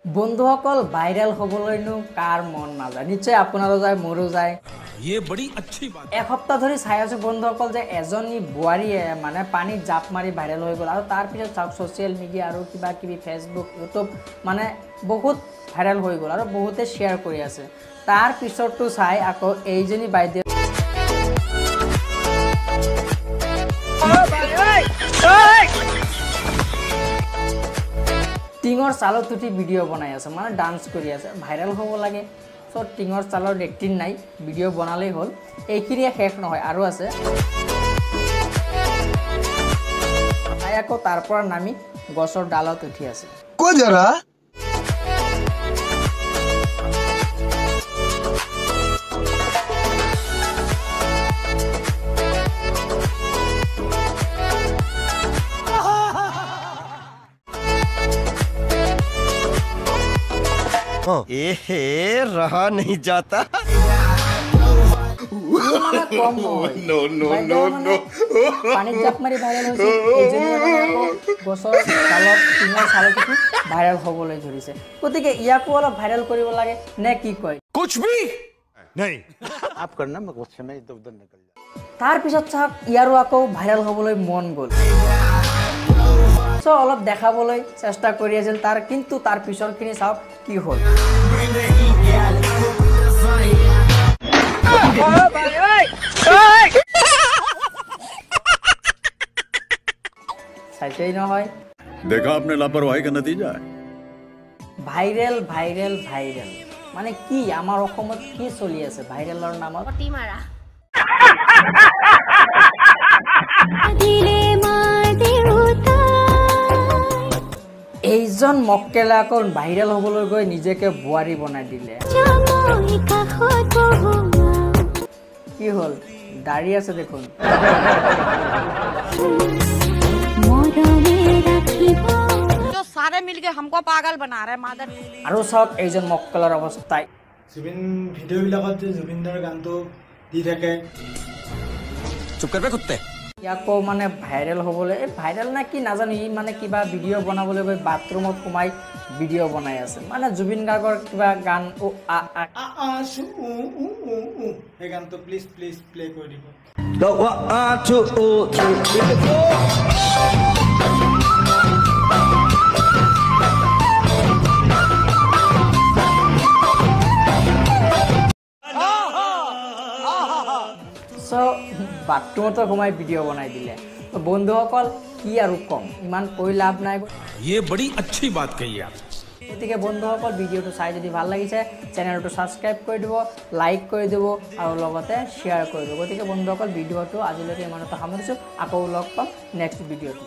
বন্ধুসকল ভাইরাল হবলৈনো কার মন না যায় নিশ্চয় আপনারও যায় মোরও যায় ये बड़ी अच्छी बात এক সপ্তাহ ধরে চাই আছো বন্ধুসকল যে এজনী বোৱাৰীয়ে মানে পানীত জাপ মাৰি ভাইৰাল হৈ গ'ল আৰু তাৰ পিছত চাওক সোশ্যাল মিডিয়া আৰু কিবা কিবি ফেসবুক ইউটিউব মানে বহুত ভাইৰাল হৈ গ'ল আৰু বহুতে শেয়াৰ কৰি আছে তাৰ পিছতটো চাই আকৌ এইজনী বাইদেউ টিঙৰ চালত উঠি ভিডিও বনাই আছে মানে ডান্স কৰি আছে ভাইৰাল হ'ব লাগে সো টিঙৰ চালৰ একটিন নাই ভিডিও বনালেই হ'ল এইখিনিয়ে শেষ নহয় আৰু আছে তাই আকৌ তাৰ পৰা নামি গছৰ ডালত উঠি আছে কো জৰা एहे रहा नहीं जाता नो नो नो नो पानीत জাপ মাৰি ভাইৰাল হৈছে এইজনী মানে আকৌ গছৰ ডালত টিঙৰ চালত উঠি ভাইৰাল হ'বলৈ ধৰিছে গতিকে ইয়াকো অলপ ভাইৰাল কৰিব লাগে নে কি কয় कुछ भी नहीं आप करना मैं गुस्से में इधर उधर निकल जाता তাৰ পিছত চাওক ইয়াৰো আকৌ ভাইৰাল হ'বলৈ মন গ'ল সো অলপ দেখাবলৈ চেষ্টা কৰি আছিল তাৰ কিন্তু তাৰ পিছৰখিনি চাওক কি হ'ল চাইছেই নহয় देखा आपने लापरवाही का नतीजा है ভাইৰেল ভাইৰেল ভাইৰেল মানে কি আমাৰ অসমত কি চলি আছে ভাইৰেলৰ নামত পটি মাৰা এইজন মক্কেলা আকৌ ভাইৰেল হ'বলৈ গৈ নিজকে বোৱাৰী বনাই দিলে কি হ'ল দাড়ি আছে দেখোন जो सारे मिलके हमको पागल बना रहे मादर আৰু চাওক এইজন মক্কেলৰ অৱস্থা जुबिन भिडिओ बिलाकत जुबिनदार गानটো দি থাকে चुप कर बे कुत्ते ইয়াকো মানে ভাইৰেল হ'বলৈ ভাইৰেল না কি নাজানো ই মানে কিবা ভিডিঅ' বনাবলৈ গৈ বাথৰুমত সোমাই ভিডিঅ' বনাই আছে মানে জুবিন গাৰ্গৰ কিবা গান ও আ আ আ সু উ উ উ উ এই গানটো প্লিজ প্লিজ প্লে কৰি দিব সো বাথৰুমতো সোমাই ভিডিঅ' বনাই দিলে তো বন্ধুসকল কি আৰু কম ইমান কৈ লাভ নাই ये बड़ी अच्छी बात कही आप গতিকে বন্ধুসকল ভিডিঅ'টো চাই যদি ভাল লাগিছে চেনেলটো ছাবস্ক্ৰাইব কৰি দিব লাইক কৰি দিব আৰু লগতে শ্বেয়াৰ কৰি দিব গতিকে বন্ধুসকল ভিডিঅ'টো আজিলৈকে ইমানতে সামৰিছোঁ আকৌ লগ পাম নেক্সট ভিডিঅ'টো